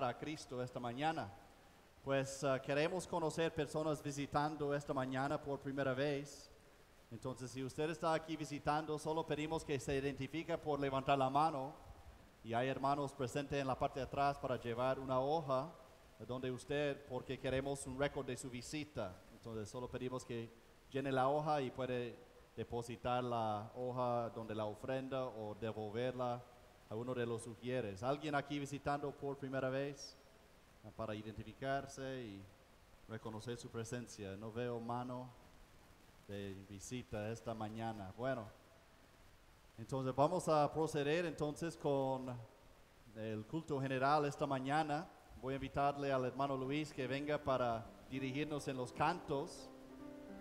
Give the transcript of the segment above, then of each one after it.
a Cristo esta mañana. Pues queremos conocer personas visitando esta mañana por primera vez. Entonces, si usted está aquí visitando, solo pedimos que se identifique por levantar la mano. Y hay hermanos presentes en la parte de atrás para llevar una hoja donde usted, porque queremos un récord de su visita. Entonces, solo pedimos que llene la hoja y puede depositar la hoja donde la ofrenda o devolverla a uno de los sugieres. ¿Alguien aquí visitando por primera vez? Para identificarse y reconocer su presencia. No veo mano de visita esta mañana. Bueno, entonces vamos a proceder entonces con el culto general esta mañana. Voy a invitarle al hermano Luis que venga para dirigirnos en los cantos.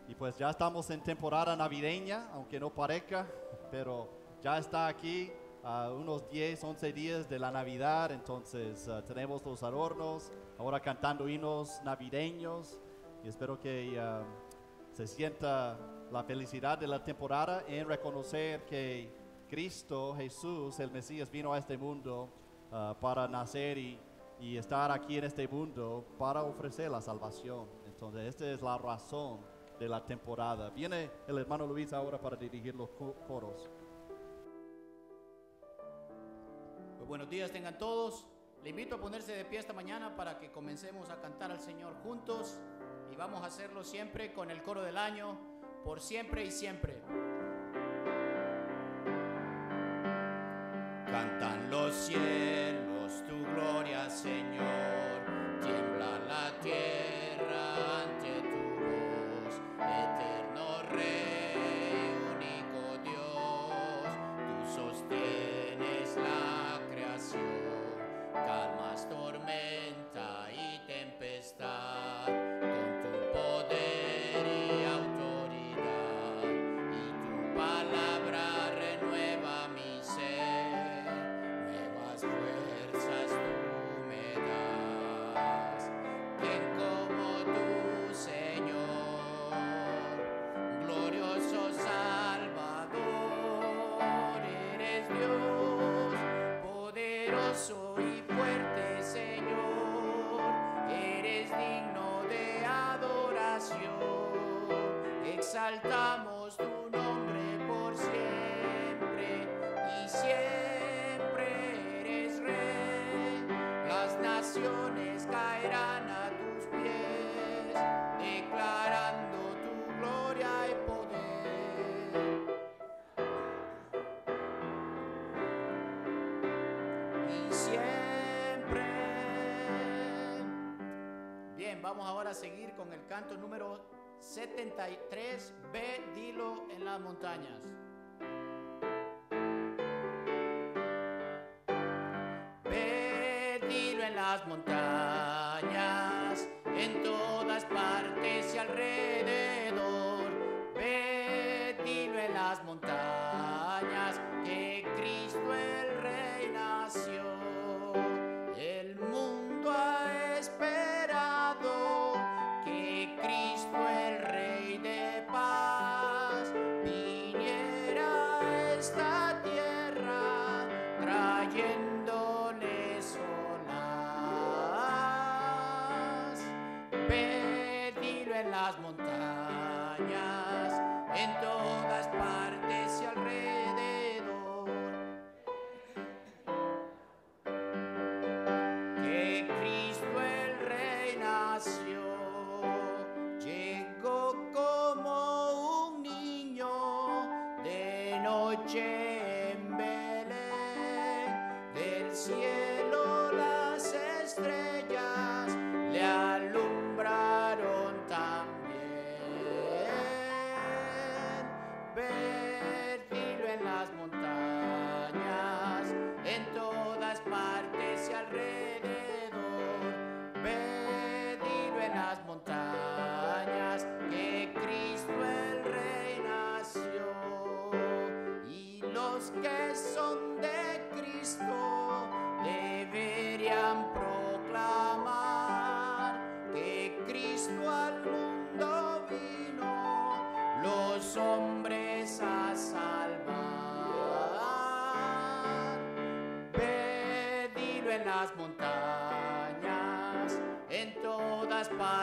Y pues ya estamos en temporada navideña, aunque no parezca, pero ya está aquí a unos 10, 11 días de la Navidad. Entonces tenemos los adornos, ahora cantando himnos navideños. Y espero que se sienta la felicidad de la temporada en reconocer que Cristo, Jesús, el Mesías, vino a este mundo para nacer y estar aquí en este mundo para ofrecer la salvación. Entonces esta es la razón de la temporada. Viene el hermano Luis ahora para dirigir los coros. Pues buenos días tengan todos. Le invito a ponerse de pie esta mañana para que comencemos a cantar al Señor juntos. Y vamos a hacerlo siempre con el coro del año, por siempre y siempre. Cantan los cielos tu gloria, Señor. Tiembla la tierra ante tu voz. Eterno Rey, único Dios, tú sostienes la creación. Calmas tormenta y tempestad con tu poder y autoridad. Y tu palabra renueva mi ser. Nuevas fuerzas tú me das. ¿Quién como tú, Señor? Glorioso Salvador, eres Dios, poderoso y fuerte, Señor. Eres digno de adoración. Exaltamos tu nombre por siempre y siempre eres Rey. Las naciones caerán a tus pies, declarando tu gloria y poder. Y siempre. Bien, vamos ahora a seguir con el canto número 73, Ve, dilo en las montañas. Ve, dilo en las montañas, en todas partes y alrededor. Ve, dilo en las montañas, que Cristo el Rey nació. El mundo ha esperado que Cristo el Rey de paz viniera a esta tierra trayéndoles olas. Ve, dilo en las montañas, en todas partes y alrededor. Que Cristo el Rey nació. Llegó como un niño de noche en Belén. Del cielo las estrellas le alumbraron también.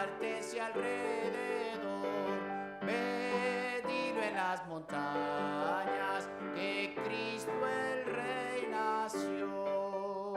partes y alrededor. Ve, dilo en las montañas, que Cristo el Rey nació.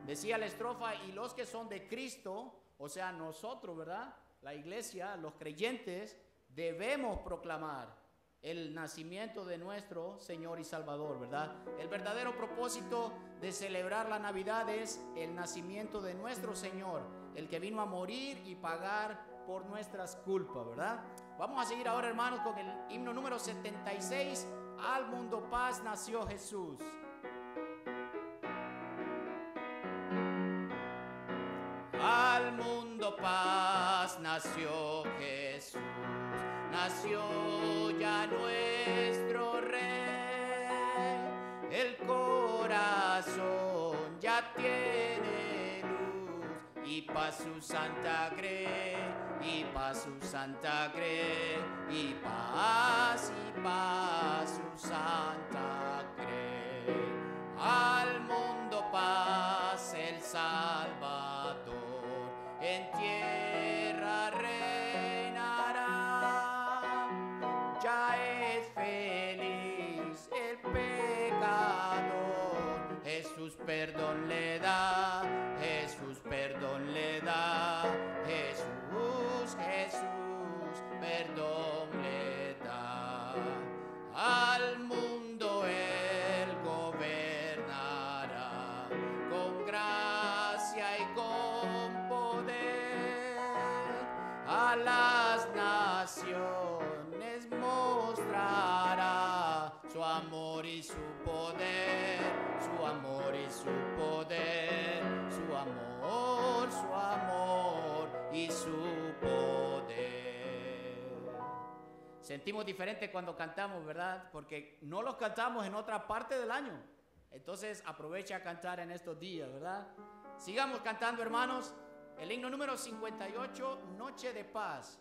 Decía la estrofa, y los que son de Cristo, o sea, nosotros, ¿verdad? La iglesia, los creyentes, debemos proclamar el nacimiento de nuestro Señor y Salvador, ¿verdad? El verdadero propósito de celebrar la Navidad es el nacimiento de nuestro Señor, el que vino a morir y pagar por nuestras culpas, ¿verdad? Vamos a seguir ahora, hermanos, con el himno número 76, Al mundo paz nació Jesús. Al mundo paz nació Jesús, nació ya nuestro Rey. El corazón ya tiene luz y paz su santa cree, y paz su santa cree, y paz su santa cree. Al mundo paz el Salvador en tierra reinará. Ya es feliz el pecador, Jesús perdón le da, Jesús perdón le da, Jesús, Jesús perdón le da. Al mundo él gobernará con gracia y con poder. A las naciones mostrará su amor y su poder, su amor y su poder, su amor y su poder. Sentimos diferente cuando cantamos, ¿verdad? Porque no los cantamos en otra parte del año. Entonces aprovecha a cantar en estos días, ¿verdad? Sigamos cantando, hermanos. El himno número 58, Noche de Paz.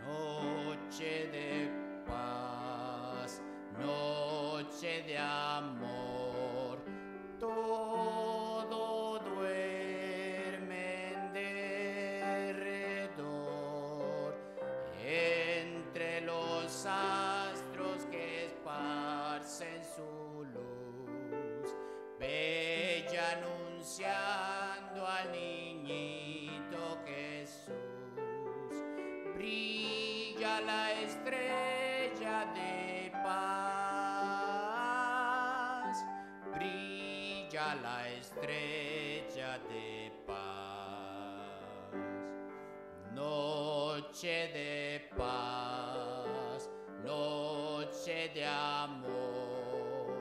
Noche de paz, noche de amor, todo duerme en derredor, entre los astros que esparcen su luz, bella anunciando al niñito Jesús. Brilla la estrella de paz, brilla la estrella de paz. Noche de paz, noche de amor,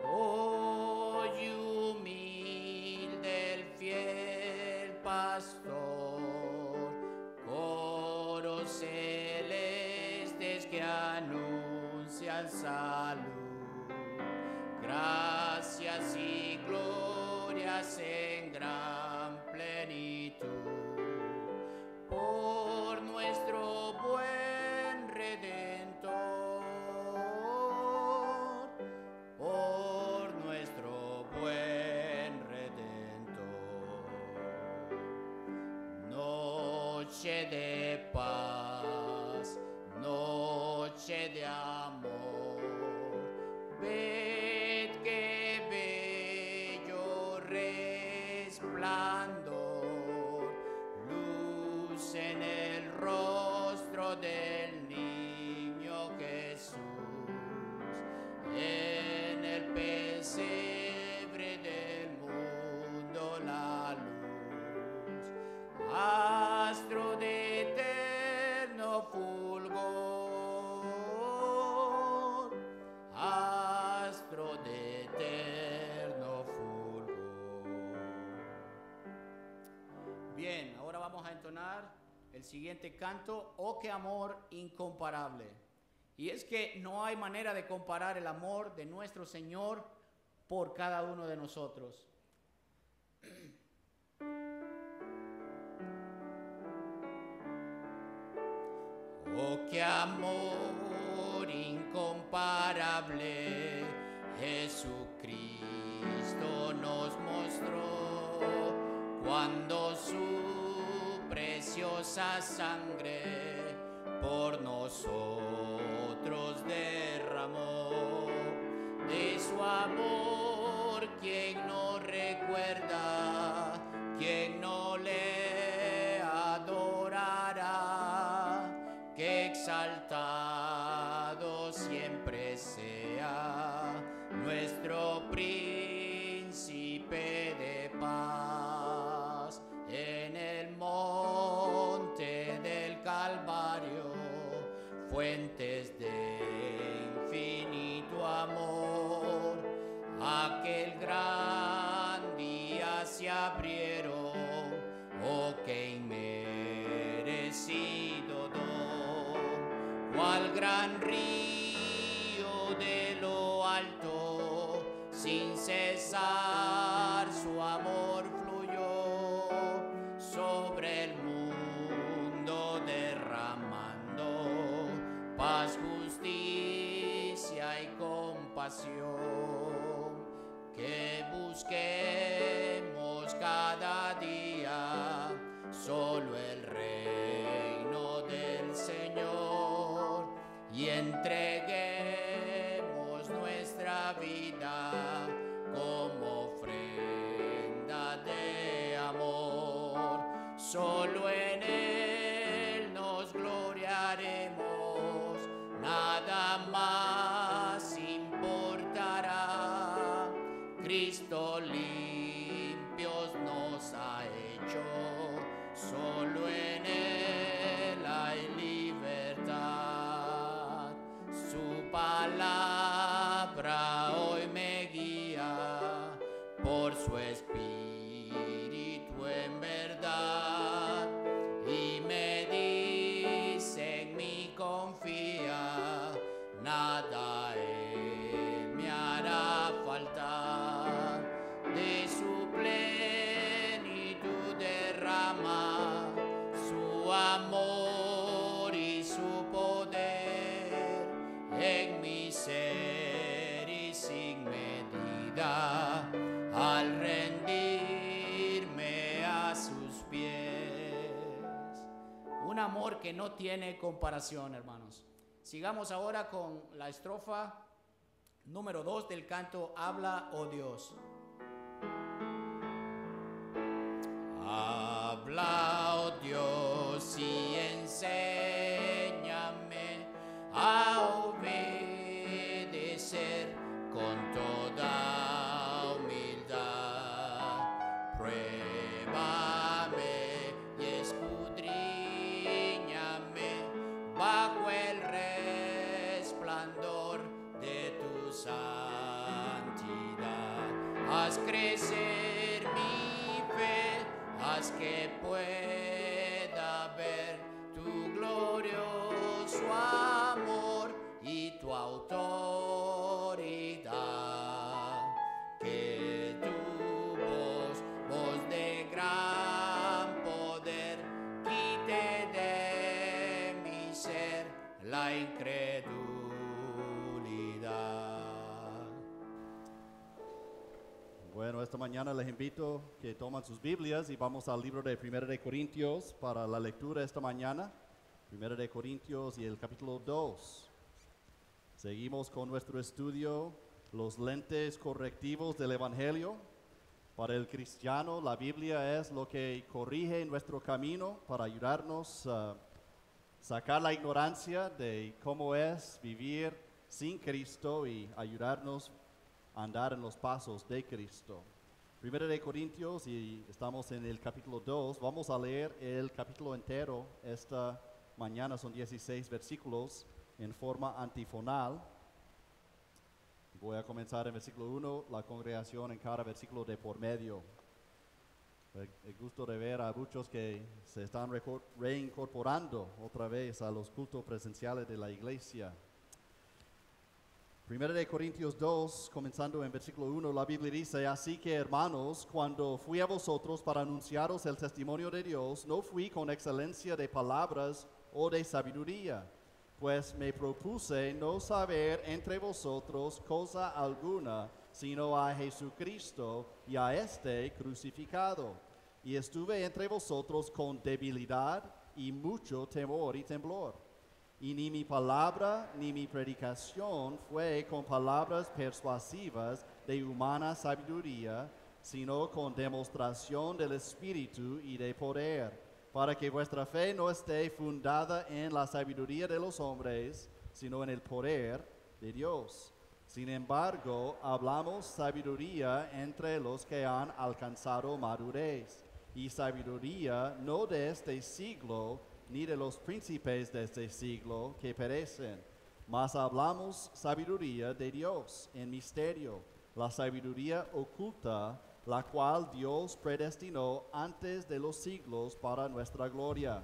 hoy humilde el fiel pastor, coros celestes que anuncian salud, gracias y glorias en gran plenitud, por nuestro buen Redentor, por nuestro buen Redentor. Noche de paz, noche de amor, ved que bello resplandor, luz en el rostro del niño Jesús, en el pesebre del mundo la luz, astro de eterno fulgor, astro de eterno fulgor. Bien, ahora vamos a entonar el siguiente canto, Oh, qué amor incomparable. Y es que no hay manera de comparar el amor de nuestro Señor por cada uno de nosotros. Oh, qué amor incomparable, Jesucristo preciosa sangre por nosotros derramó. De su amor, quien no recuerda, quien no le adorará, que exaltado siempre sea nuestro príncipe de paz. En el monte del Calvario, fuentes de infinito amor, aquel gran día se abrieron, oh qué inmerecido don, cual gran río de lo alto, sin cesar su amor fluyó sobre el mundo, derramando paz, justicia y compasión. Que busquemos cada día solo el reino del Señor y entreguemos nuestra vida como ofrenda de amor. Solo en Él nos gloriaremos, nada más importará. Cristo limpios nos ha hecho, solo en Él hay libertad. Su palabra hoy me guía por su espíritu en verdad y me dice en mí confía, nada Él me hará faltar. De su plenitud derrama su amor y su poder en mi ser y sin medida al rendirme a sus pies. Un amor que no tiene comparación, hermanos. Sigamos ahora con la estrofa número 2 del canto Habla, oh Dios. Habla, oh Dios, y enséñame a obedecer con toda humildad. Pruébame y escudriñame bajo el resplandor de tu santidad. Haz crecer mi fe, haz que pueda ver tu glorioso amor y tu autoridad. Que tu voz de gran poder, quite de mi ser la incredulidad. Bueno, esta mañana les invito que tomen sus Biblias y vamos al libro de 1 de Corintios para la lectura esta mañana. 1 de Corintios y el capítulo 2. Seguimos con nuestro estudio, los lentes correctivos del Evangelio. Para el cristiano, la Biblia es lo que corrige nuestro camino para ayudarnos a sacar la ignorancia de cómo es vivir sin Cristo y ayudarnos a andar en los pasos de Cristo. 1 de Corintios, y estamos en el capítulo 2, vamos a leer el capítulo entero esta mañana, son 16 versículos en forma antifonal. Voy a comenzar en versículo 1, la congregación en cada versículo de por medio. El gusto de ver a muchos que se están reincorporando otra vez a los cultos presenciales de la iglesia. 1 de Corintios 2, comenzando en versículo 1, la Biblia dice: así que, hermanos, cuando fui a vosotros para anunciaros el testimonio de Dios, no fui con excelencia de palabras o de sabiduría, pues me propuse no saber entre vosotros cosa alguna, sino a Jesucristo y a este crucificado. Y estuve entre vosotros con debilidad, y mucho temor y temblor. Y ni mi palabra ni mi predicación fue con palabras persuasivas de humana sabiduría, sino con demostración del Espíritu y de poder, para que vuestra fe no esté fundada en la sabiduría de los hombres, sino en el poder de Dios. Sin embargo, hablamos sabiduría entre los que han alcanzado madurez, y sabiduría no de este siglo, ni de los príncipes de este siglo que perecen, mas hablamos sabiduría de Dios en misterio, la sabiduría oculta, la cual Dios predestinó antes de los siglos para nuestra gloria,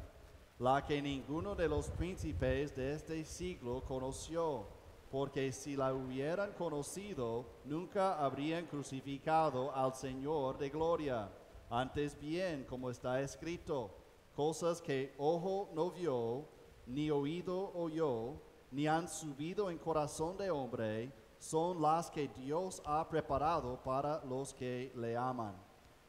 la que ninguno de los príncipes de este siglo conoció, porque si la hubieran conocido, nunca habrían crucificado al Señor de gloria. Antes bien, como está escrito, cosas que ojo no vio, ni oído oyó, ni han subido en corazón de hombre, son las que Dios ha preparado para los que le aman.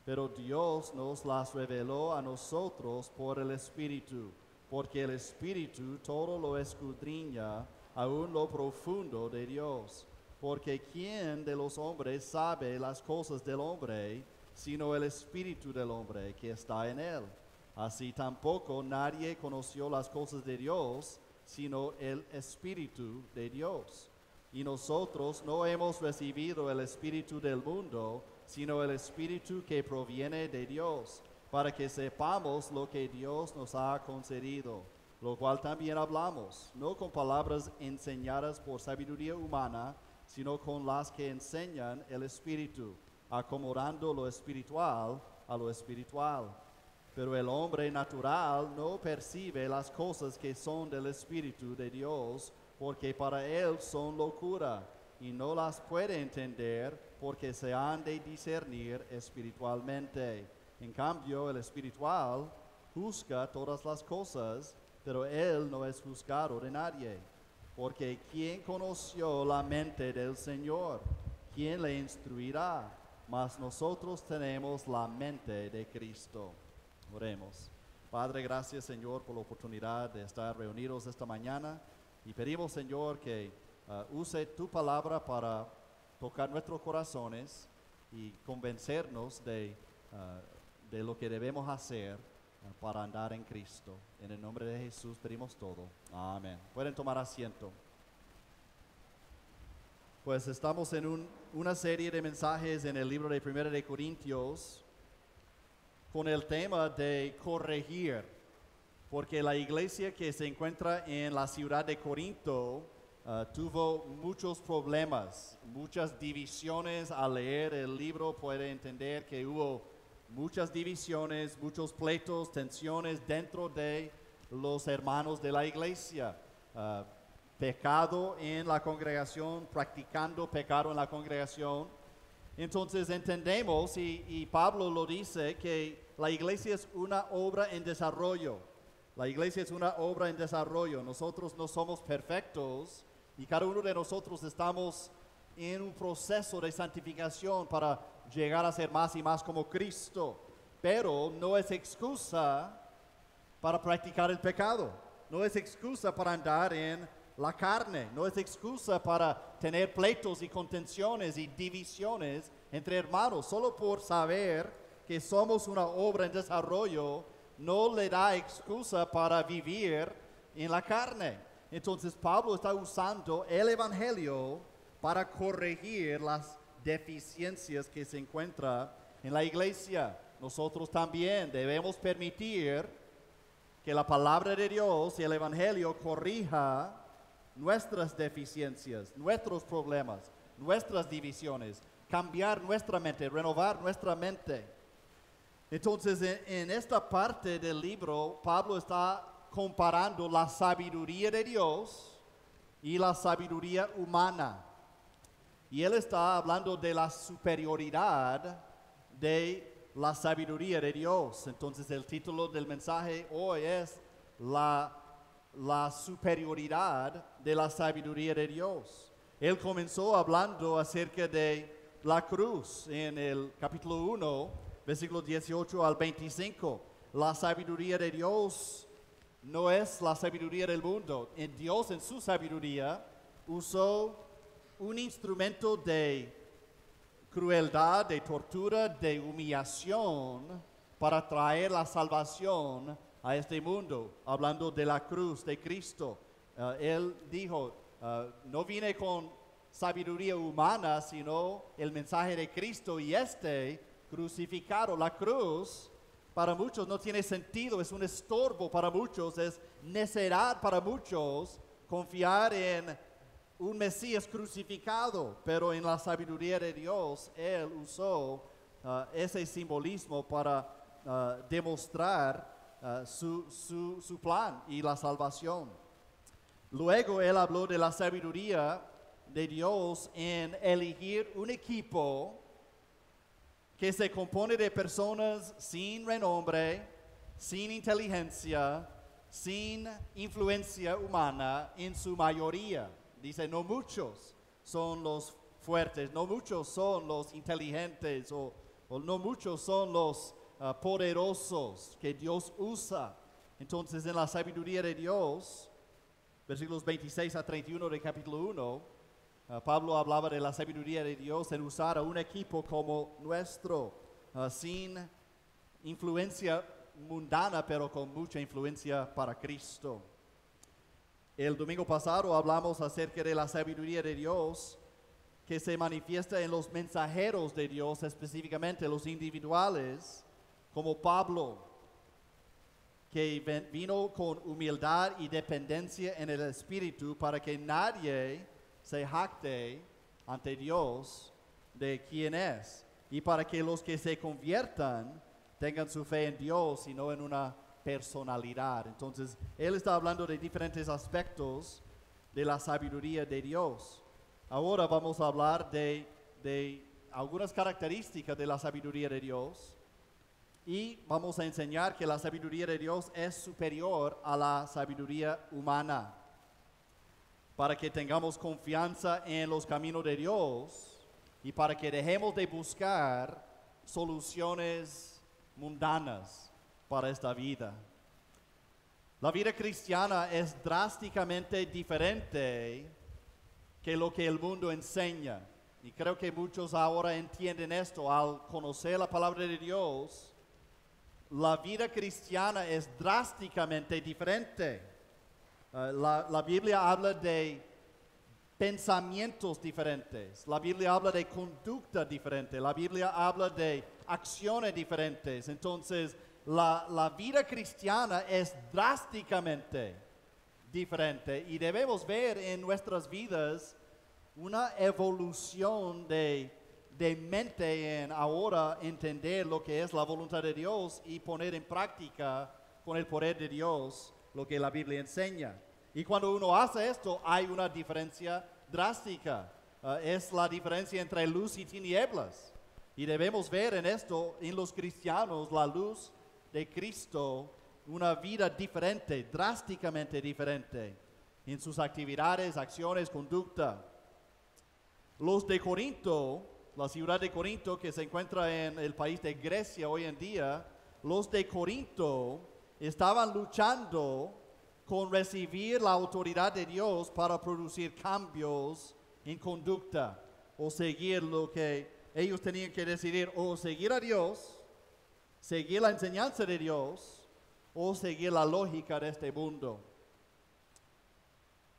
Pero Dios nos las reveló a nosotros por el Espíritu, porque el Espíritu todo lo escudriña, aún lo profundo de Dios. Porque ¿quién de los hombres sabe las cosas del hombre, sino el Espíritu del hombre que está en él? Así tampoco nadie conoció las cosas de Dios, sino el Espíritu de Dios. Y nosotros no hemos recibido el Espíritu del mundo, sino el Espíritu que proviene de Dios, para que sepamos lo que Dios nos ha concedido, lo cual también hablamos, no con palabras enseñadas por sabiduría humana, sino con las que enseñan el Espíritu, acomodando lo espiritual a lo espiritual. Pero el hombre natural no percibe las cosas que son del Espíritu de Dios, porque para él son locura, y no las puede entender, porque se han de discernir espiritualmente. En cambio, el espiritual juzga todas las cosas, pero él no es juzgado de nadie. Porque ¿quién conoció la mente del Señor? ¿Quién le instruirá? Mas nosotros tenemos la mente de Cristo. Oremos. Padre, gracias, Señor, por la oportunidad de estar reunidos esta mañana. Y pedimos, Señor, que use tu palabra para tocar nuestros corazones y convencernos de lo que debemos hacer para andar en Cristo. En el nombre de Jesús pedimos todo. Amén. Pueden tomar asiento. Pues estamos en una serie de mensajes en el libro de 1 de Corintios con el tema de corregir, porque la iglesia que se encuentra en la ciudad de Corinto tuvo muchos problemas, muchas divisiones. Al leer el libro puede entender que hubo muchas divisiones, muchos pleitos, tensiones dentro de los hermanos de la iglesia. Pecado en la congregación, practicando pecado en la congregación. Entonces entendemos, y Pablo lo dice, que la iglesia es una obra en desarrollo. La iglesia es una obra en desarrollo. Nosotros no somos perfectos y cada uno de nosotros estamos en un proceso de santificación para llegar a ser más y más como Cristo. Pero no es excusa para practicar el pecado. No es excusa para andar en la carne. No es excusa para tener pleitos y contenciones y divisiones entre hermanos. Solo por saber que somos una obra en desarrollo no le da excusa para vivir en la carne. Entonces Pablo está usando el Evangelio para corregir las deficiencias que se encuentran en la iglesia. Nosotros también debemos permitir que la palabra de Dios y el Evangelio corrija nuestras deficiencias, nuestros problemas, nuestras divisiones, cambiar nuestra mente, renovar nuestra mente. Entonces, en esta parte del libro, Pablo está comparando la sabiduría de Dios y la sabiduría humana. Y él está hablando de la superioridad de la sabiduría de Dios. Entonces, el título del mensaje hoy es la superioridad de la sabiduría de Dios. Él comenzó hablando acerca de la cruz en el capítulo 1, versículo 18 al 25. La sabiduría de Dios no es la sabiduría del mundo. En Dios, en su sabiduría, usó un instrumento de crueldad, de tortura, de humillación para traer la salvación a este mundo. Hablando de la cruz de Cristo, Él dijo, no vine con sabiduría humana, sino el mensaje de Cristo y crucificado. La cruz para muchos no tiene sentido, es un estorbo para muchos, es necedad para muchos confiar en un Mesías crucificado, pero en la sabiduría de Dios, Él usó ese simbolismo para demostrar su plan y la salvación. Luego Él habló de la sabiduría de Dios en elegir un equipo que se compone de personas sin renombre, sin inteligencia, sin influencia humana en su mayoría. Dice, no muchos son los fuertes, no muchos son los inteligentes o no muchos son los poderosos que Dios usa. Entonces, en la sabiduría de Dios, versículos 26 a 31 de capítulo 1, Pablo hablaba de la sabiduría de Dios en usar a un equipo como nuestro, sin influencia mundana, pero con mucha influencia para Cristo. El domingo pasado hablamos acerca de la sabiduría de Dios que se manifiesta en los mensajeros de Dios, específicamente los individuales, como Pablo, que vino con humildad y dependencia en el Espíritu para que nadie se jacte ante Dios de quién es, y para que los que se conviertan tengan su fe en Dios y no en una personalidad. Entonces, él está hablando de diferentes aspectos de la sabiduría de Dios. Ahora vamos a hablar de algunas características de la sabiduría de Dios y vamos a enseñar que la sabiduría de Dios es superior a la sabiduría humana, para que tengamos confianza en los caminos de Dios y para que dejemos de buscar soluciones mundanas para esta vida. La vida cristiana es drásticamente diferente que lo que el mundo enseña. Y creo que muchos ahora entienden esto al conocer la palabra de Dios. La vida cristiana es drásticamente diferente. La Biblia habla de pensamientos diferentes. La Biblia habla de conducta diferente. La Biblia habla de acciones diferentes. Entonces, la vida cristiana es drásticamente diferente y debemos ver en nuestras vidas una evolución de mente en ahora entender lo que es la voluntad de Dios y poner en práctica con el poder de Dios lo que la Biblia enseña. Y cuando uno hace esto, hay una diferencia drástica. Es la diferencia entre luz y tinieblas. Y debemos ver en esto, en los cristianos, la luz de Cristo, una vida diferente, drásticamente diferente, en sus actividades, acciones, conducta. Los de Corinto, la ciudad de Corinto, que se encuentra en el país de Grecia hoy en día, los de Corinto estaban luchando con recibir la autoridad de Dios para producir cambios en conducta o seguir lo que ellos tenían que decidir, o seguir a Dios, seguir la enseñanza de Dios o seguir la lógica de este mundo.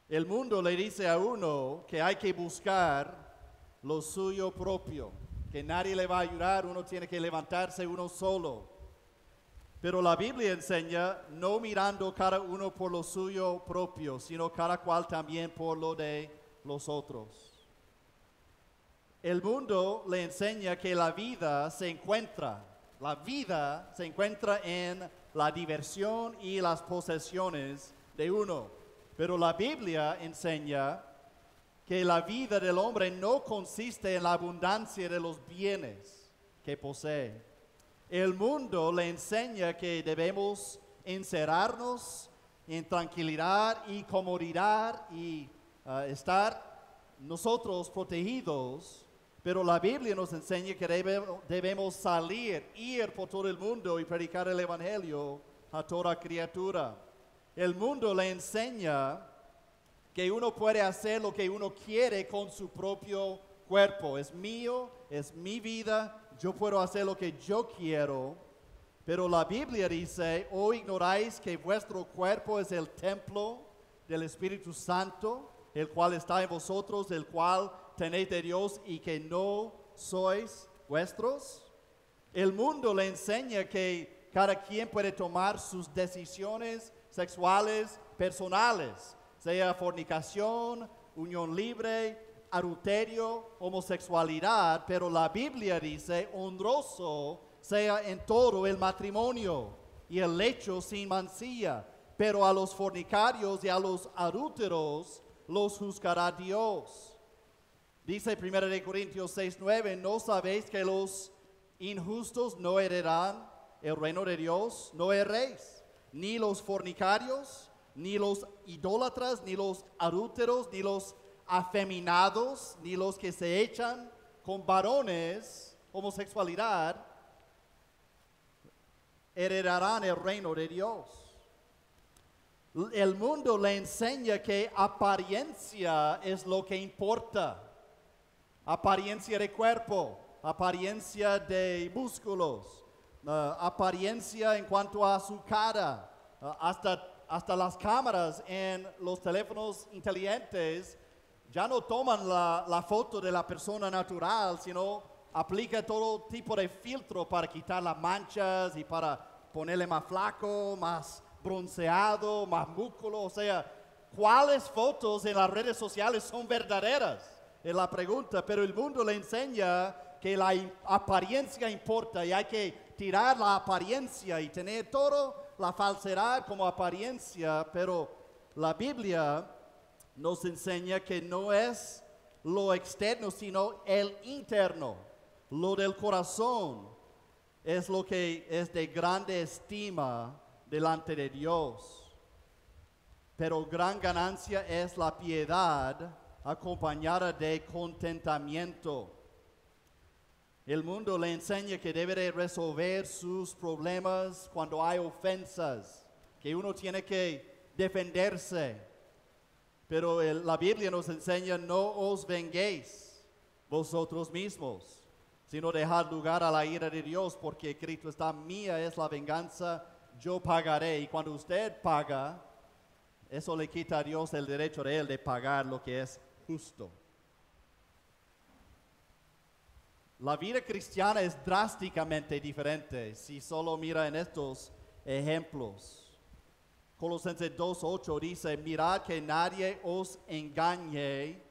El mundo le dice a uno que hay que buscar lo suyo propio, que nadie le va a ayudar, uno tiene que levantarse uno solo. Pero la Biblia enseña no mirando cada uno por lo suyo propio, sino cada cual también por lo de los otros. El mundo le enseña que la vida se encuentra en la diversión y las posesiones de uno. Pero la Biblia enseña que la vida del hombre no consiste en la abundancia de los bienes que posee. El mundo le enseña que debemos encerrarnos en tranquilidad y comodidad y estar nosotros protegidos, pero la Biblia nos enseña que debemos salir, ir por todo el mundo y predicar el Evangelio a toda criatura. El mundo le enseña que uno puede hacer lo que uno quiere con su propio cuerpo. Es mío, es mi vida, yo puedo hacer lo que yo quiero. Pero la Biblia dice, ¿o ignoráis que vuestro cuerpo es el templo del Espíritu Santo, el cual está en vosotros, el cual tenéis de Dios y que no sois vuestros? El mundo le enseña que cada quien puede tomar sus decisiones sexuales personales, sea fornicación, unión libre, adulterio, homosexualidad, pero la Biblia dice, honroso sea en todo el matrimonio y el lecho sin mancilla, pero a los fornicarios y a los adúlteros los juzgará Dios. Dice 1 Corintios 6:9, ¿no sabéis que los injustos no heredarán el reino de Dios? No erréis, ni los fornicarios, ni los idólatras, ni los adúlteros, ni los afeminados, ni los que se echan con varones, homosexualidad, heredarán el reino de Dios. El mundo le enseña que apariencia es lo que importa. Apariencia de cuerpo, apariencia de músculos, apariencia en cuanto a su cara, hasta las cámaras en los teléfonos inteligentes ya no toman la foto de la persona natural, sino aplica todo tipo de filtro para quitar las manchas y para ponerle más flaco, más bronceado, más músculo. O sea, ¿cuáles fotos en las redes sociales son verdaderas? Es la pregunta, pero el mundo le enseña que la apariencia importa y hay que tirar la apariencia y tener todo la falsedad como apariencia, pero la Biblia nos enseña que no es lo externo, sino el interno. Lo del corazón es lo que es de grande estima delante de Dios. Pero gran ganancia es la piedad acompañada de contentamiento. El mundo le enseña que debe de resolver sus problemas cuando hay ofensas, que uno tiene que defenderse. Pero la Biblia nos enseña, no os venguéis vosotros mismos, sino dejad lugar a la ira de Dios, porque Cristo está, mía es la venganza, yo pagaré. Y cuando usted paga, eso le quita a Dios el derecho de él de pagar lo que es justo. La vida cristiana es drásticamente diferente si solo mira en estos ejemplos. Colosenses 2:8 dice, mirad que nadie os engañe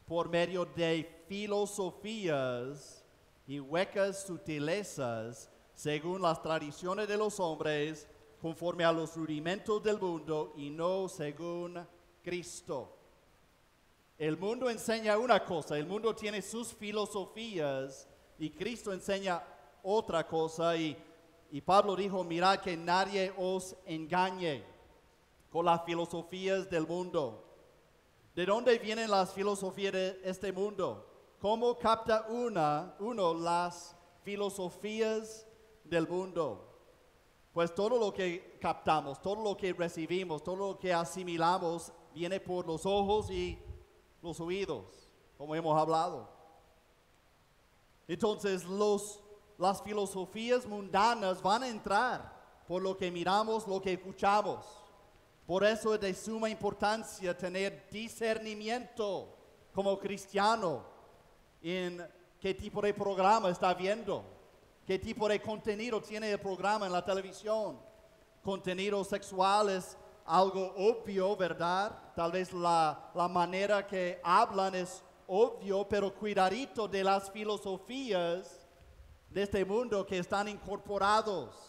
por medio de filosofías y huecas sutilezas, según las tradiciones de los hombres, conforme a los rudimentos del mundo y no según Cristo. El mundo enseña una cosa, el mundo tiene sus filosofías y Cristo enseña otra cosa, y Pablo dijo, mirad que nadie os engañe con las filosofías del mundo. ¿De dónde vienen las filosofías de este mundo? ¿Cómo capta uno las filosofías del mundo? Pues todo lo que captamos, todo lo que recibimos, todo lo que asimilamos viene por los ojos y los oídos, como hemos hablado. Entonces las filosofías mundanas van a entrar por lo que miramos, lo que escuchamos. Por eso es de suma importancia tener discernimiento como cristiano en qué tipo de programa está viendo, qué tipo de contenido tiene el programa en la televisión. Contenido sexual es algo obvio, ¿verdad? Tal vez la manera que hablan es obvio, pero cuidadito de las filosofías de este mundo que están incorporados.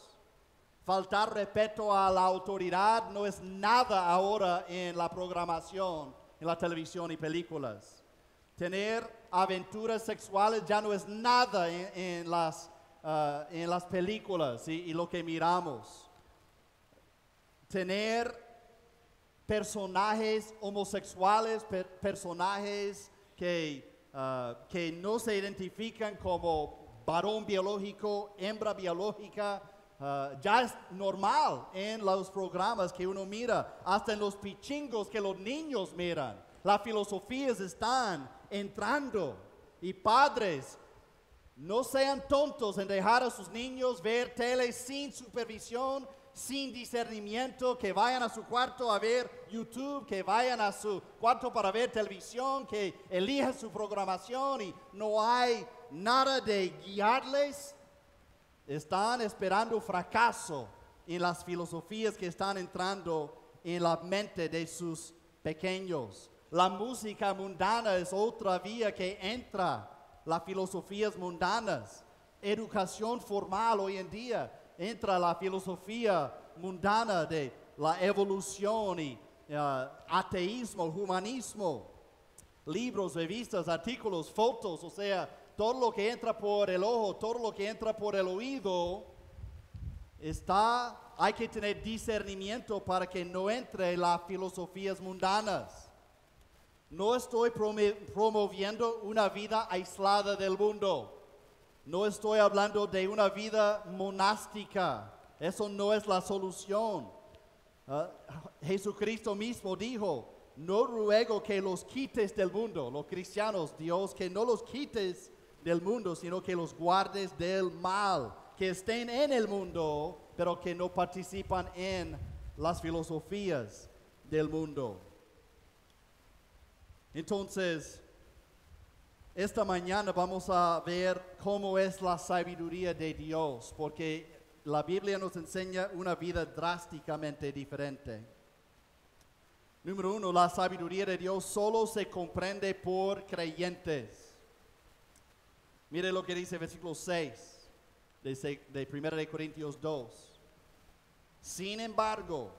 Faltar respeto a la autoridad no es nada ahora en la programación, en la televisión y películas. Tener aventuras sexuales ya no es nada en las películas y lo que miramos. Tener personajes homosexuales, personajes que no se identifican como varón biológico, hembra biológica, ya es normal en los programas que uno mira, hasta en los pichingos que los niños miran. Las filosofías están entrando y padres, no sean tontos en dejar a sus niños ver tele sin supervisión, sin discernimiento, que vayan a su cuarto a ver YouTube, que vayan a su cuarto para ver televisión, que elijan su programación y no hay nada de guiarles. Están esperando fracaso en las filosofías que están entrando en la mente de sus pequeños. La música mundana es otra vía que entra. Las filosofías mundanas, educación formal hoy en día, entra la filosofía mundana de la evolución y ateísmo, humanismo, libros, revistas, artículos, fotos, o sea, todo lo que entra por el ojo, todo lo que entra por el oído, hay que tener discernimiento para que no entre las filosofías mundanas. No estoy promoviendo una vida aislada del mundo. No estoy hablando de una vida monástica. Eso no es la solución. Jesucristo mismo dijo, no ruego que los quites del mundo, los cristianos, Dios, que no los quites del mundo, sino que los guardes del mal, que estén en el mundo, pero que no participan en las filosofías del mundo. Entonces, esta mañana vamos a ver cómo es la sabiduría de Dios, porque la Biblia nos enseña una vida drásticamente diferente. Número 1, la sabiduría de Dios solo se comprende por creyentes. Mire lo que dice versículo 6 de 1 Corintios 2. Sin embargo,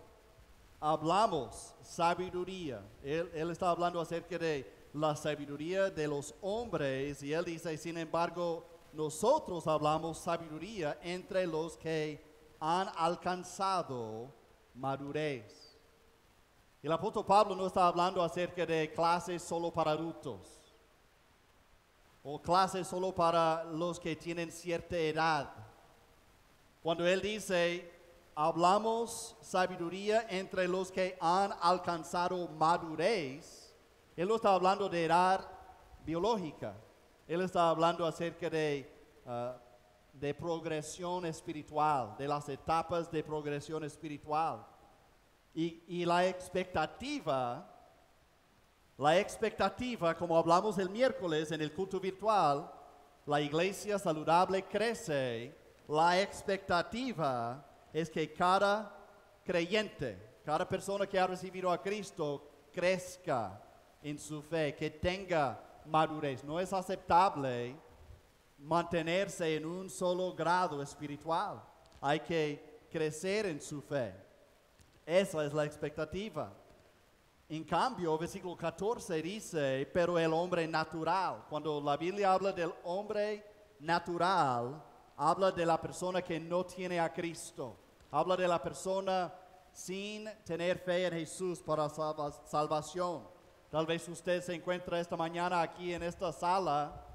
hablamos sabiduría. Él está hablando acerca de la sabiduría de los hombres y él dice, sin embargo, nosotros hablamos sabiduría entre los que han alcanzado madurez. El apóstol Pablo no está hablando acerca de clases solo para adultos o clases solo para los que tienen cierta edad. Cuando él dice, hablamos sabiduría entre los que han alcanzado madurez, él no está hablando de edad biológica. Él está hablando acerca de progresión espiritual, de las etapas de progresión espiritual. Y la expectativa, como hablamos el miércoles en el culto virtual, la iglesia saludable crece. La expectativa es que cada creyente, cada persona que ha recibido a Cristo, crezca en su fe, que tenga madurez. No es aceptable mantenerse en un solo grado espiritual. Hay que crecer en su fe. Esa es la expectativa. En cambio, versículo 14 dice, pero el hombre natural. Cuando la Biblia habla del hombre natural, habla de la persona que no tiene a Cristo. Habla de la persona sin tener fe en Jesús para salvación. Tal vez usted se encuentra esta mañana aquí en esta sala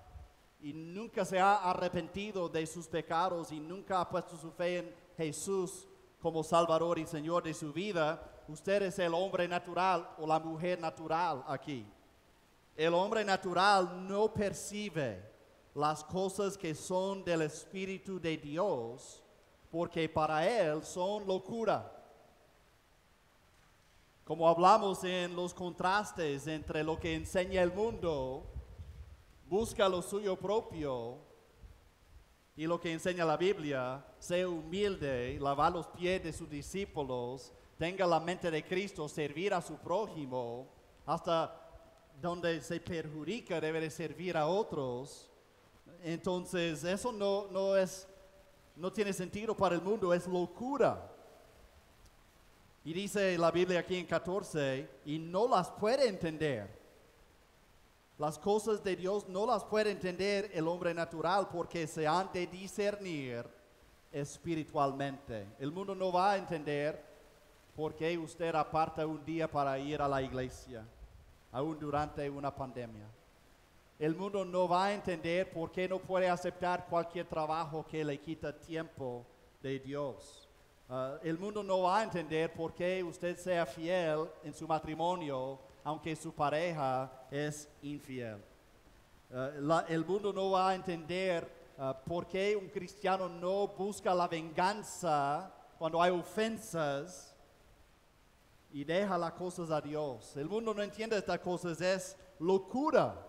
y nunca se ha arrepentido de sus pecados y nunca ha puesto su fe en Jesús como Salvador y Señor de su vida. Usted es el hombre natural o la mujer natural aquí. El hombre natural no percibe las cosas que son del Espíritu de Dios porque para él son locura. Como hablamos en los contrastes entre lo que enseña el mundo, busca lo suyo propio, y lo que enseña la Biblia, sea humilde, lavar los pies de sus discípulos, tenga la mente de Cristo, servir a su prójimo, hasta donde se perjudica debe de servir a otros. Entonces eso no tiene sentido para el mundo, es locura. Y dice la Biblia aquí en 14, y no las puede entender. Las cosas de Dios no las puede entender el hombre natural porque se han de discernir espiritualmente. El mundo no va a entender por qué usted aparta un día para ir a la iglesia, aún durante una pandemia. El mundo no va a entender por qué no puede aceptar cualquier trabajo que le quita tiempo de Dios. El mundo no va a entender por qué usted sea fiel en su matrimonio, aunque su pareja es infiel. El mundo no va a entender por qué un cristiano no busca la venganza cuando hay ofensas y deja las cosas a Dios. El mundo no entiende estas cosas, es locura.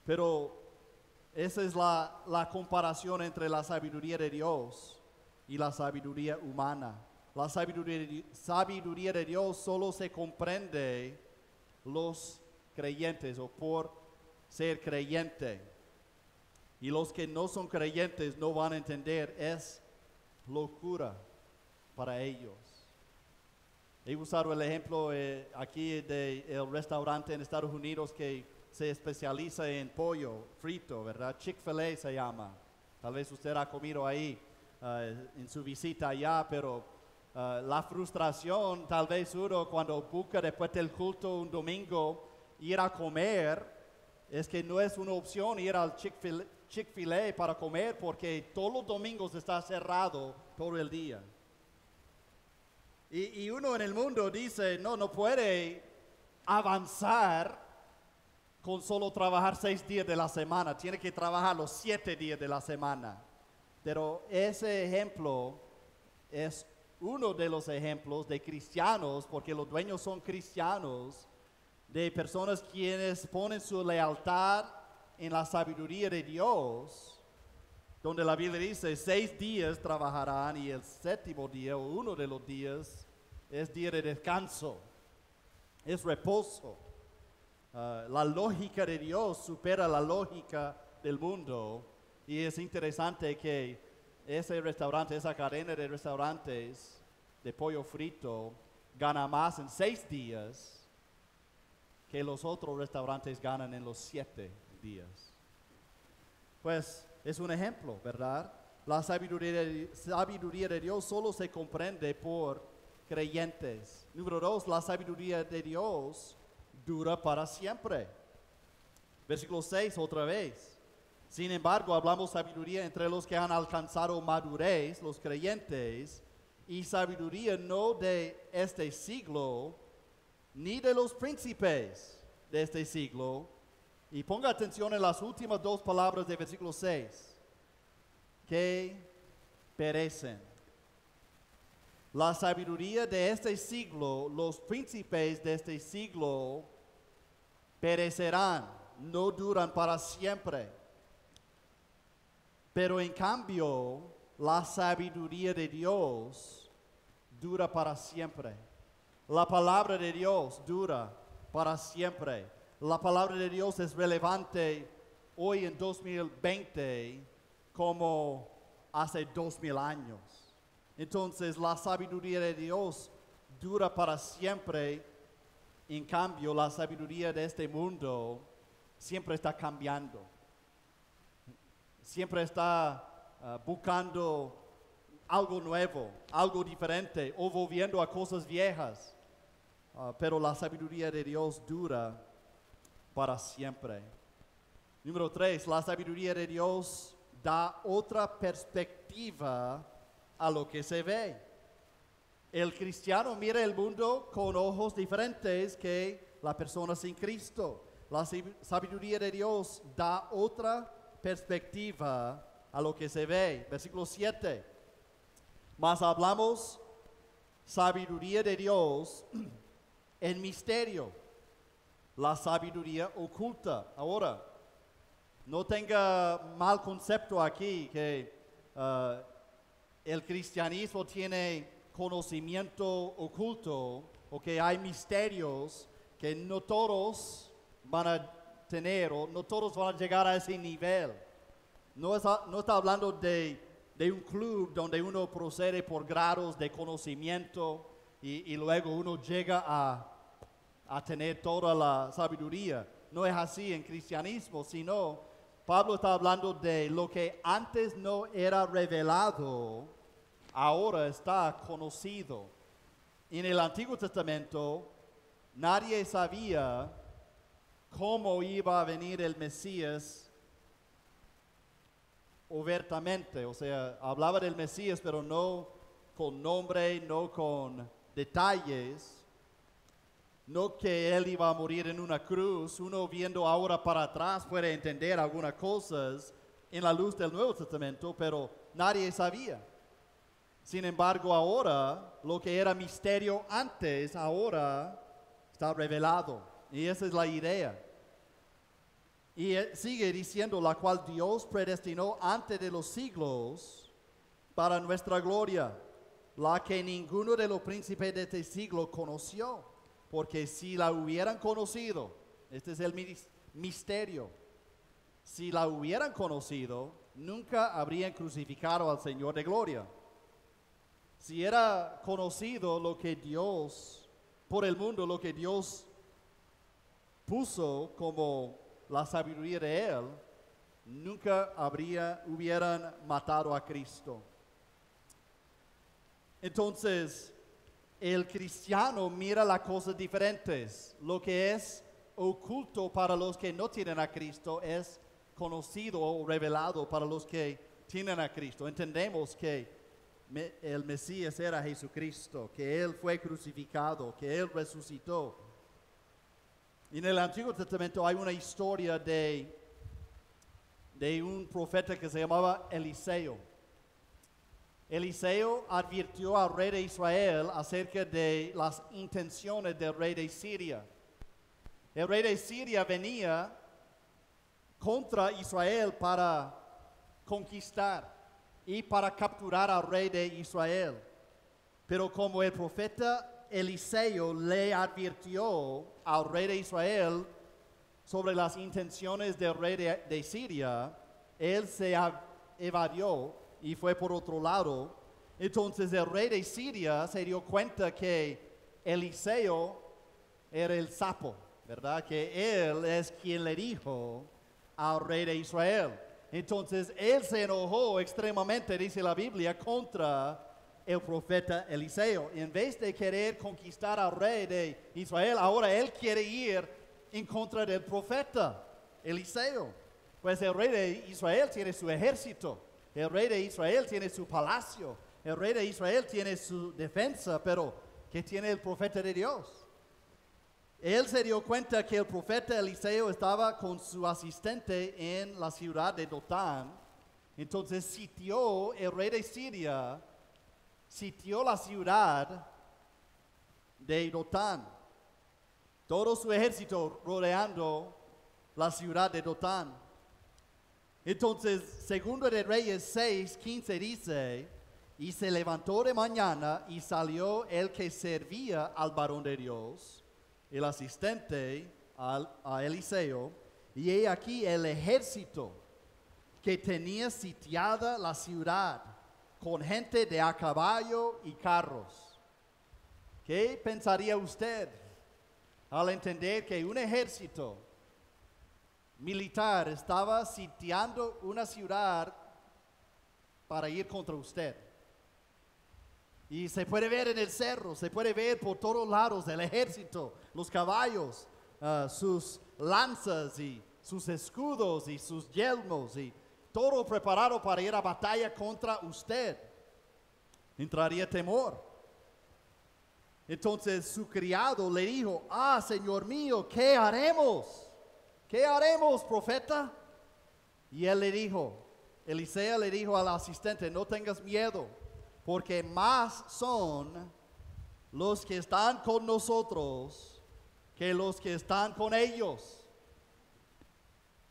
Pero esa es la comparación entre la sabiduría de Dios y la sabiduría humana. La sabiduría de Dios solo se comprende los creyentes o por ser creyente. Y los que no son creyentes no van a entender, es locura para ellos. He usado el ejemplo aquí del restaurante en Estados Unidos que se especializa en pollo frito, ¿verdad? Chick-fil-A se llama. Tal vez usted ha comido ahí en su visita allá, pero la frustración tal vez uno cuando busca después del culto un domingo ir a comer, es que no es una opción ir al Chick-fil-A para comer porque todos los domingos está cerrado todo el día. Y uno en el mundo dice, no puede avanzar con solo trabajar 6 días de la semana, tiene que trabajar los 7 días de la semana. Pero ese ejemplo es uno de los ejemplos de cristianos, porque los dueños son cristianos, de personas quienes ponen su lealtad en la sabiduría de Dios, donde la Biblia dice 6 días trabajarán y el 7º día o uno de los días es día de descanso, es reposo. La lógica de Dios supera la lógica del mundo y es interesante que ese restaurante, esa cadena de restaurantes de pollo frito gana más en 6 días que los otros restaurantes ganan en los 7 días. Pues es un ejemplo, ¿verdad? La sabiduría de Dios solo se comprende por creyentes. Número 2, la sabiduría de Dios dura para siempre. Versículo 6 otra vez. Sin embargo, hablamos sabiduría entre los que han alcanzado madurez, los creyentes, y sabiduría no de este siglo, ni de los príncipes de este siglo. Y ponga atención en las últimas 2 palabras de versículo 6, que perecen. La sabiduría de este siglo, los príncipes de este siglo perecerán, no duran para siempre. Pero en cambio, la sabiduría de Dios dura para siempre. La palabra de Dios dura para siempre. La palabra de Dios es relevante hoy en 2020 como hace 2000 años. Entonces la sabiduría de Dios dura para siempre. En cambio, la sabiduría de este mundo siempre está cambiando. Siempre está buscando algo nuevo, algo diferente, o volviendo a cosas viejas. Pero la sabiduría de Dios dura para siempre. Número 3, la sabiduría de Dios da otra perspectiva a lo que se ve. El cristiano mira el mundo con ojos diferentes que la persona sin Cristo. La sabiduría de Dios da otra perspectiva a lo que se ve. Versículo 7. Mas hablamos sabiduría de Dios en misterio, la sabiduría oculta. Ahora, no tenga mal concepto aquí que el cristianismo tiene conocimiento oculto o que hay misterios que no todos van a tener o no todos van a llegar a ese nivel. No está hablando de un club donde uno procede por grados de conocimiento y luego uno llega a tener toda la sabiduría. No es así en cristianismo, sino Pablo está hablando de lo que antes no era revelado, ahora está conocido. En el Antiguo Testamento, nadie sabía cómo iba a venir el Mesías overtamente, o sea, hablaba del Mesías, pero no con nombre, no con detalles, no que él iba a morir en una cruz. Uno viendo ahora para atrás puede entender algunas cosas en la luz del Nuevo Testamento, pero nadie sabía. Sin embargo, ahora, lo que era misterio antes, ahora está revelado. Y esa es la idea. Y sigue diciendo, la cual Dios predestinó antes de los siglos para nuestra gloria, la que ninguno de los príncipes de este siglo conoció, porque si la hubieran conocido, este es el misterio, si la hubieran conocido, nunca habrían crucificado al Señor de gloria. Si era conocido lo que Dios, por el mundo, lo que Dios puso como la sabiduría de Él, nunca hubieran matado a Cristo. Entonces, el cristiano mira las cosas diferentes. Lo que es oculto para los que no tienen a Cristo es conocido o revelado para los que tienen a Cristo. Entendemos que el Mesías era Jesucristo, que Él fue crucificado, que Él resucitó. En el Antiguo Testamento hay una historia de un profeta que se llamaba Eliseo. Eliseo advirtió al rey de Israel acerca de las intenciones del rey de Siria. El rey de Siria venía contra Israel para conquistar y para capturar al rey de Israel. Pero como el profeta Eliseo le advirtió al rey de Israel sobre las intenciones del rey de Siria, él se evadió y fue por otro lado. Entonces el rey de Siria se dio cuenta que Eliseo era el sapo, ¿verdad? Que él es quien le dijo al rey de Israel. Entonces él se enojó extremadamente, dice la Biblia, contra el profeta Eliseo. En vez de querer conquistar al rey de Israel, ahora él quiere ir en contra del profeta Eliseo. Pues el rey de Israel tiene su ejército, el rey de Israel tiene su palacio, el rey de Israel tiene su defensa, pero ¿qué tiene el profeta de Dios? Él se dio cuenta que el profeta Eliseo estaba con su asistente en la ciudad de Dotán. Entonces sitió el rey de Siria, sitió la ciudad de Dotán, todo su ejército rodeando la ciudad de Dotán. Entonces, segundo de Reyes 6:15 dice, y se levantó de mañana y salió el que servía al varón de Dios, el asistente a Eliseo, y he aquí el ejército que tenía sitiada la ciudad, con gente de a caballo y carros. ¿Qué pensaría usted al entender que un ejército militar estaba sitiando una ciudad para ir contra usted? Y se puede ver en el cerro, se puede ver por todos lados el ejército, los caballos, sus lanzas y sus escudos y sus yelmos y todo preparado para ir a batalla contra usted. Entraría temor. Entonces su criado le dijo, Señor mío, ¿qué haremos? ¿Qué haremos, profeta? Y él le dijo, Eliseo le dijo al asistente, no tengas miedo, porque más son los que están con nosotros que los que están con ellos.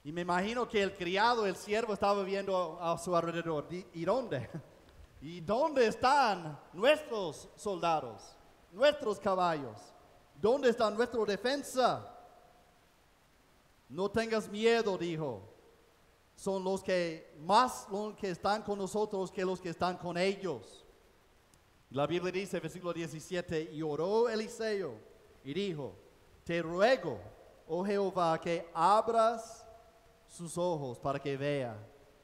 Y me imagino que el criado, el siervo, estaba viendo a su alrededor. ¿Y dónde? ¿Y dónde están nuestros soldados? Nuestros caballos. ¿Dónde está nuestra defensa? No tengas miedo, dijo. Son los que están con nosotros que los que están con ellos. La Biblia dice, versículo 17, y oró Eliseo y dijo, te ruego, oh Jehová, que abras sus ojos para que vea.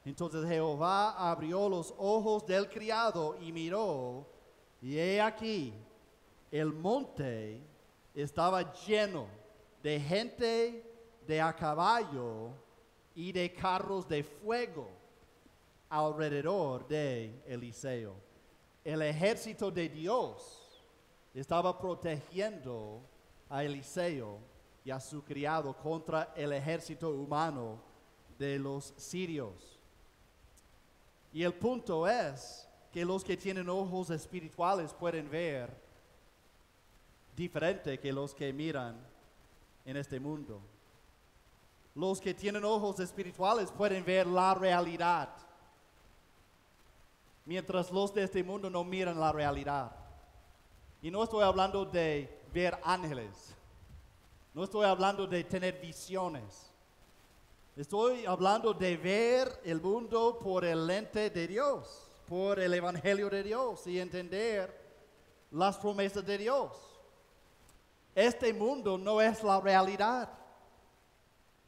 Entonces Jehová abrió los ojos del criado y miró, y he aquí, el monte estaba lleno de gente de a caballo y de carros de fuego. alrededor de Eliseo. El ejército de Dios estaba protegiendo a Eliseo y a su criado contra el ejército humano de los sirios. Y el punto es que los que tienen ojos espirituales pueden ver diferente que los que miran en este mundo. Los que tienen ojos espirituales pueden ver la realidad, mientras los de este mundo no miran la realidad. Y no estoy hablando de ver ángeles, no estoy hablando de tener visiones. Estoy hablando de ver el mundo por el lente de Dios, por el Evangelio de Dios y entender las promesas de Dios. Este mundo no es la realidad.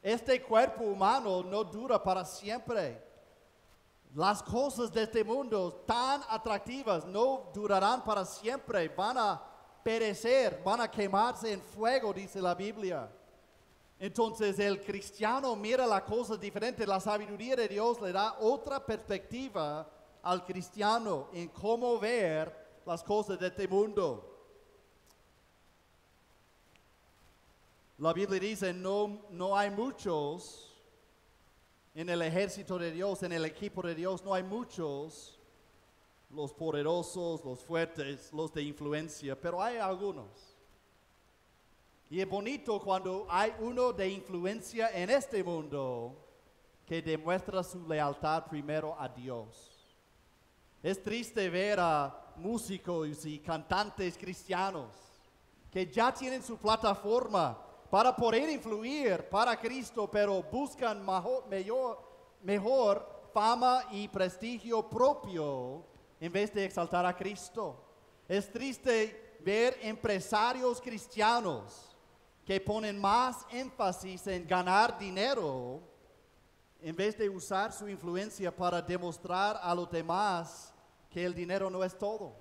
Este cuerpo humano no dura para siempre. Las cosas de este mundo tan atractivas no durarán para siempre. Van a perecer, van a quemarse en fuego, dice la Biblia. Entonces el cristiano mira la cosa diferente. La sabiduría de Dios le da otra perspectiva al cristiano en cómo ver las cosas de este mundo. La Biblia dice, no hay muchos en el ejército de Dios, en el equipo de Dios, no hay muchos, los poderosos, los fuertes, los de influencia, pero hay algunos. Y es bonito cuando hay uno de influencia en este mundo que demuestra su lealtad primero a Dios. Es triste ver a músicos y cantantes cristianos que ya tienen su plataforma para poder influir para Cristo, pero buscan mejor fama y prestigio propio en vez de exaltar a Cristo. Es triste ver empresarios cristianos que ponen más énfasis en ganar dinero en vez de usar su influencia para demostrar a los demás que el dinero no es todo.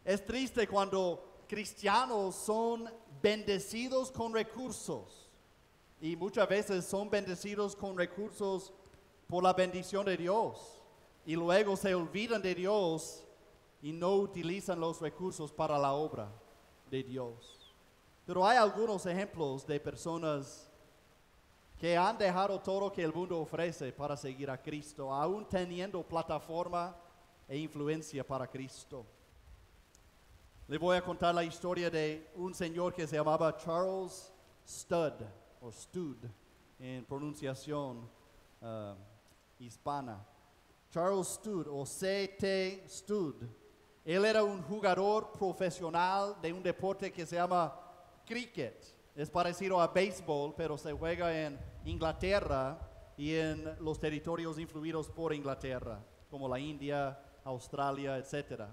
Es triste cuando cristianos son bendecidos con recursos y muchas veces son bendecidos con recursos por la bendición de Dios y luego se olvidan de Dios y no utilizan los recursos para la obra de Dios. Pero hay algunos ejemplos de personas que han dejado todo lo que el mundo ofrece para seguir a Cristo, aún teniendo plataforma e influencia para Cristo. Le voy a contar la historia de un señor que se llamaba Charles Studd, o Studd, en pronunciación hispana. Charles Studd, o C.T. Studd. Él era un jugador profesional de un deporte que se llama cricket. Es parecido a béisbol, pero se juega en Inglaterra y en los territorios influidos por Inglaterra, como la India, Australia, etc.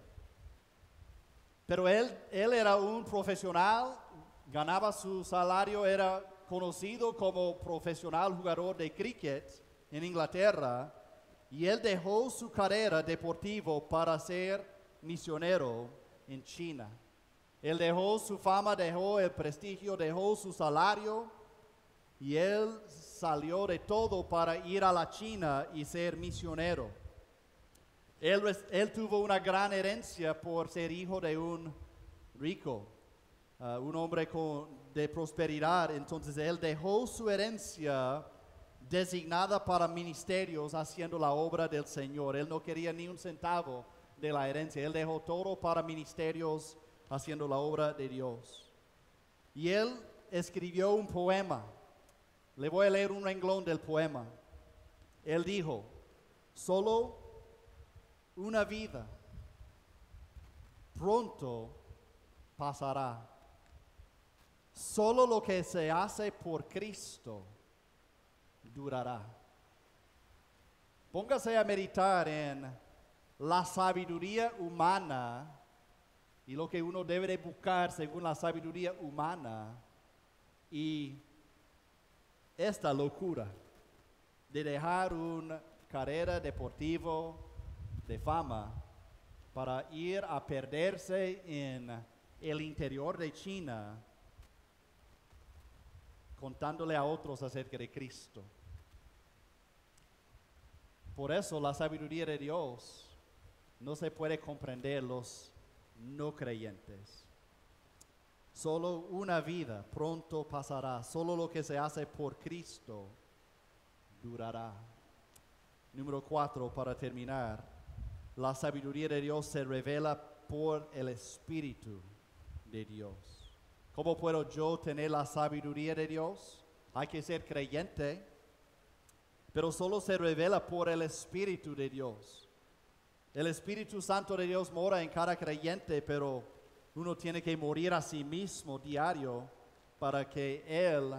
Pero él era un profesional, ganaba su salario, era conocido como profesional jugador de cricket en Inglaterra, y él dejó su carrera deportiva para ser misionero en China. Él dejó su fama, dejó el prestigio, dejó su salario, y él salió de todo para ir a la China y ser misionero. Él tuvo una gran herencia por ser hijo de un rico, un hombre de prosperidad. Entonces él dejó su herencia designada para ministerios haciendo la obra del Señor. Él no quería ni un centavo de la herencia. Él dejó todo para ministerios haciendo la obra de Dios. Y él escribió un poema. Le voy a leer un renglón del poema. Él dijo, solo una vida pronto pasará. Solo lo que se hace por Cristo durará. Póngase a meditar en la sabiduría humana y lo que uno debe de buscar según la sabiduría humana y esta locura de dejar una carrera deportiva de fama para ir a perderse en el interior de China contándole a otros acerca de Cristo. Por eso la sabiduría de Dios no se puede comprender los no creyentes. Solo una vida pronto pasará. Solo lo que se hace por Cristo durará. Número 4, para terminar. La sabiduría de Dios se revela por el Espíritu de Dios. ¿Cómo puedo yo tener la sabiduría de Dios? Hay que ser creyente, pero solo se revela por el Espíritu de Dios. El Espíritu Santo de Dios mora en cada creyente, pero uno tiene que morir a sí mismo diario para que Él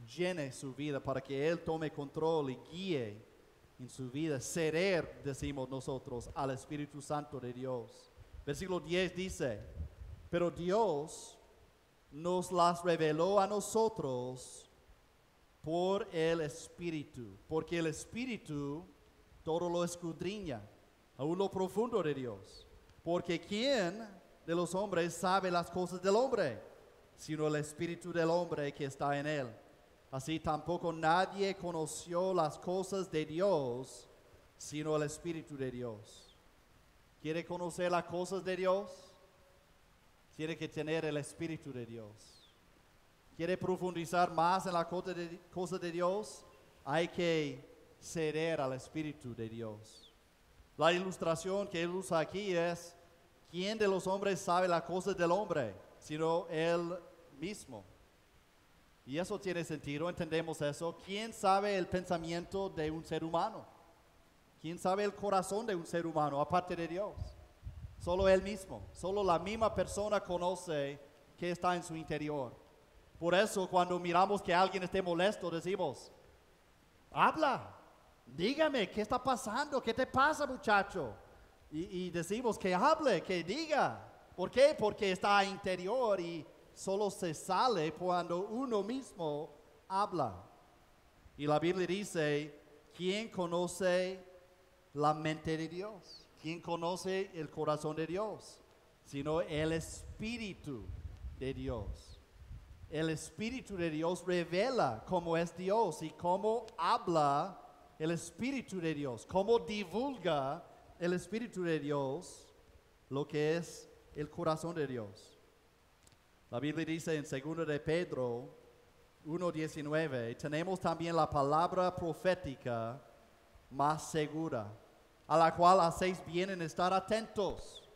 llene su vida, para que Él tome control y guíe en su vida. Ceder, decimos nosotros, al Espíritu Santo de Dios. Versículo 10 dice, pero Dios nos las reveló a nosotros por el Espíritu, porque el Espíritu todo lo escudriña, aún lo profundo de Dios. Porque ¿quién de los hombres sabe las cosas del hombre, sino el Espíritu del hombre que está en él? Así tampoco nadie conoció las cosas de Dios, sino el Espíritu de Dios. ¿Quiere conocer las cosas de Dios? Tiene que tener el Espíritu de Dios. ¿Quiere profundizar más en las cosas de Dios? Hay que ceder al Espíritu de Dios. La ilustración que él usa aquí es, ¿quién de los hombres sabe las cosas del hombre? Sino él mismo. Y eso tiene sentido, entendemos eso. ¿Quién sabe el pensamiento de un ser humano? ¿Quién sabe el corazón de un ser humano aparte de Dios? Solo él mismo. Solo la misma persona conoce qué está en su interior. Por eso cuando miramos que alguien esté molesto, decimos, habla. Dígame, ¿qué está pasando? ¿Qué te pasa, muchacho? Y decimos que hable, que diga. ¿Por qué? Porque está interior y solo se sale cuando uno mismo habla. Y la Biblia dice, ¿quién conoce la mente de Dios? ¿Quién conoce el corazón de Dios? Sino el Espíritu de Dios. El Espíritu de Dios revela cómo es Dios y cómo habla el Espíritu de Dios, cómo divulga el Espíritu de Dios lo que es el corazón de Dios. La Biblia dice en 2 de Pedro 1:19, tenemos también la palabra profética más segura, a la cual hacéis bien en estar atentos,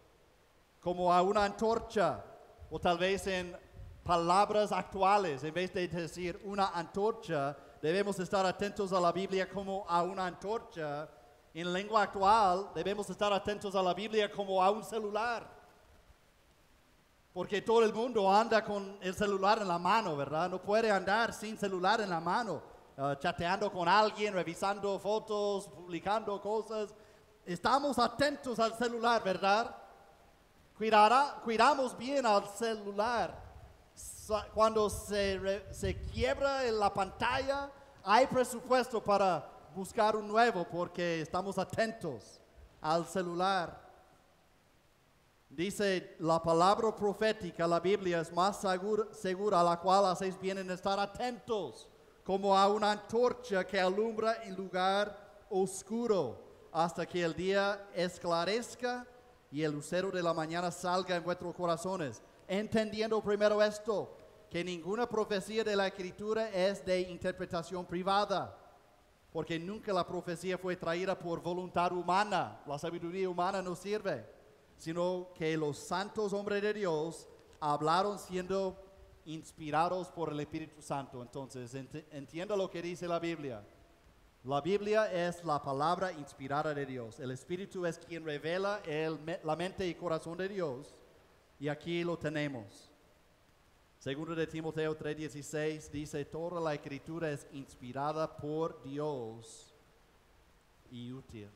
como a una antorcha, o tal vez en palabras actuales, en vez de decir una antorcha, debemos estar atentos a la Biblia como a una antorcha. En lengua actual debemos estar atentos a la Biblia como a un celular. Porque todo el mundo anda con el celular en la mano, ¿verdad? No puede andar sin celular en la mano, chateando con alguien, revisando fotos, publicando cosas. Estamos atentos al celular, ¿verdad? Cuidamos bien al celular. Cuando se quiebra la pantalla, hay presupuesto para buscar un nuevo porque estamos atentos al celular. Dice la palabra profética, la Biblia es más segura, a la cual hacéis bien en estar atentos, como a una antorcha que alumbra en lugar oscuro, hasta que el día esclarezca y el lucero de la mañana salga en vuestros corazones. Entendiendo primero esto, que ninguna profecía de la Escritura es de interpretación privada, porque nunca la profecía fue traída por voluntad humana. La sabiduría humana no sirve, sino que los santos hombres de Dios hablaron siendo inspirados por el Espíritu Santo. Entonces, entienda lo que dice la Biblia. La Biblia es la palabra inspirada de Dios. El Espíritu es quien revela la mente y corazón de Dios. Y aquí lo tenemos. Segundo de Timoteo 3:16 dice, toda la Escritura es inspirada por Dios y útil.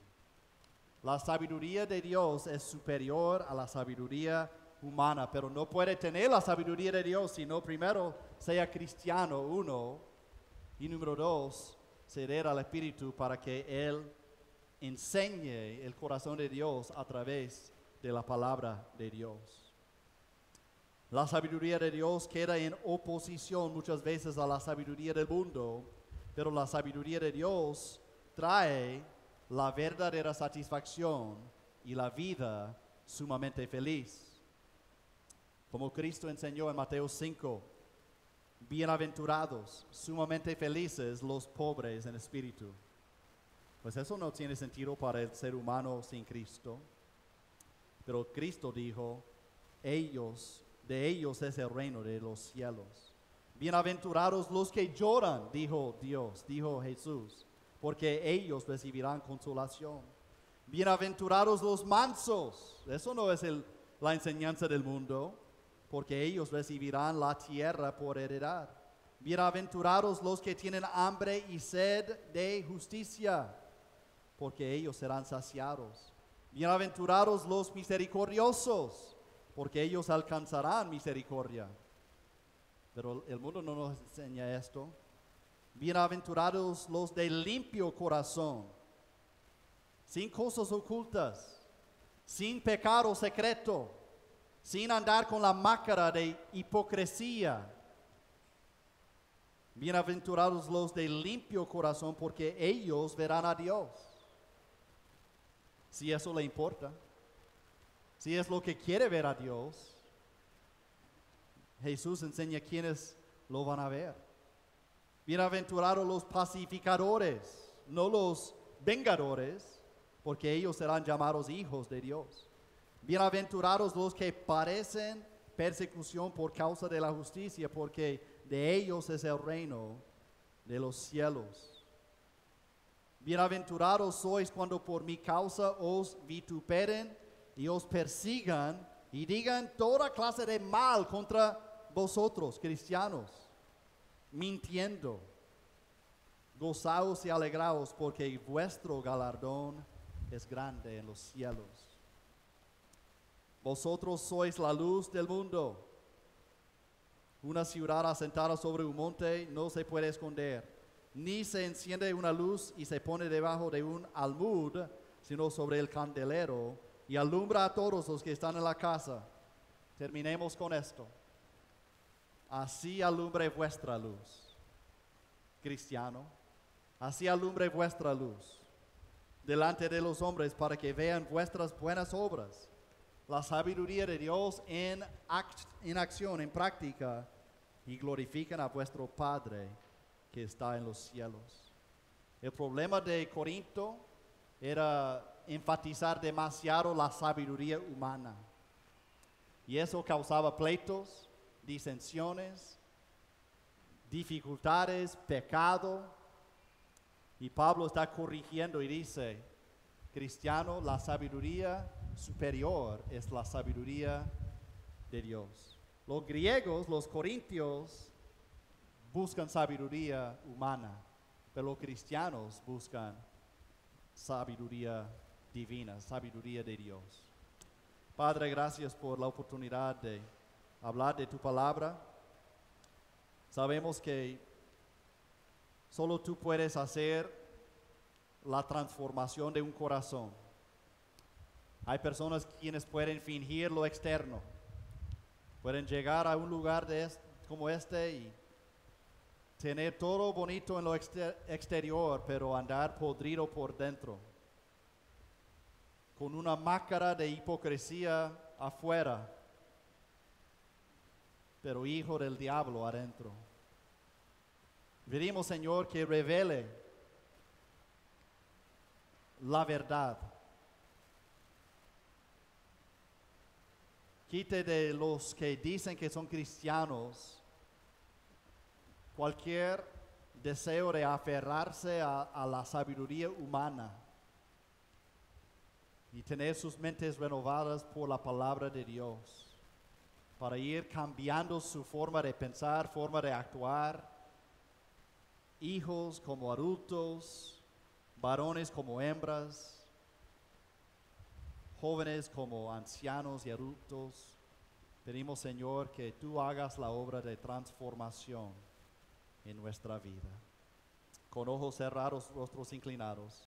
La sabiduría de Dios es superior a la sabiduría humana, pero no puede tener la sabiduría de Dios si no primero sea cristiano, uno, y número dos, ceder al Espíritu para que Él enseñe el corazón de Dios a través de la palabra de Dios. La sabiduría de Dios queda en oposición muchas veces a la sabiduría del mundo, pero la sabiduría de Dios trae la verdadera satisfacción y la vida sumamente feliz. Como Cristo enseñó en Mateo 5, bienaventurados, sumamente felices los pobres en espíritu. Pues eso no tiene sentido para el ser humano sin Cristo. Pero Cristo dijo, de ellos es el reino de los cielos. Bienaventurados los que lloran, dijo Dios, dijo Jesús, porque ellos recibirán consolación. Bienaventurados los mansos, eso no es la enseñanza del mundo, porque ellos recibirán la tierra por heredad. Bienaventurados los que tienen hambre y sed de justicia, porque ellos serán saciados. Bienaventurados los misericordiosos, porque ellos alcanzarán misericordia. Pero el mundo no nos enseña esto. Bienaventurados los de limpio corazón, sin cosas ocultas, sin pecado secreto, sin andar con la máscara de hipocresía. Bienaventurados los de limpio corazón, porque ellos verán a Dios. Si eso le importa, si es lo que quiere ver a Dios, Jesús enseña quiénes lo van a ver. Bienaventurados los pacificadores, no los vengadores, porque ellos serán llamados hijos de Dios. Bienaventurados los que padecen persecución por causa de la justicia, porque de ellos es el reino de los cielos. Bienaventurados sois cuando por mi causa os vituperen y os persigan y digan toda clase de mal contra vosotros, cristianos, mintiendo. Gozaos y alegraos, porque vuestro galardón es grande en los cielos. Vosotros sois la luz del mundo. Una ciudad asentada sobre un monte no se puede esconder, ni se enciende una luz y se pone debajo de un almud, sino sobre el candelero, y alumbra a todos los que están en la casa. Terminemos con esto. Así alumbre vuestra luz, cristiano. Así alumbre vuestra luz delante de los hombres, para que vean vuestras buenas obras, la sabiduría de Dios en acción, en práctica, y glorifiquen a vuestro Padre que está en los cielos. El problema de Corinto era enfatizar demasiado la sabiduría humana, y eso causaba pleitos, disensiones, dificultades, pecado. Y Pablo está corrigiendo y dice, cristiano, la sabiduría superior es la sabiduría de Dios. Los griegos, los corintios, buscan sabiduría humana, pero los cristianos buscan sabiduría divina, sabiduría de Dios. Padre, gracias por la oportunidad de hablar de tu palabra. Sabemos que solo tú puedes hacer la transformación de un corazón. Hay personas quienes pueden fingir lo externo, pueden llegar a un lugar como este y tener todo bonito en lo exterior, pero andar podrido por dentro, con una máscara de hipocresía afuera, pero hijo del diablo adentro. Pedimos, Señor, que revele la verdad. Quite de los que dicen que son cristianos cualquier deseo de aferrarse a la sabiduría humana y tener sus mentes renovadas por la palabra de Dios, para ir cambiando su forma de pensar, forma de actuar, hijos como adultos, varones como hembras, jóvenes como ancianos y adultos. Pedimos, Señor, que tú hagas la obra de transformación en nuestra vida. Con ojos cerrados, rostros inclinados.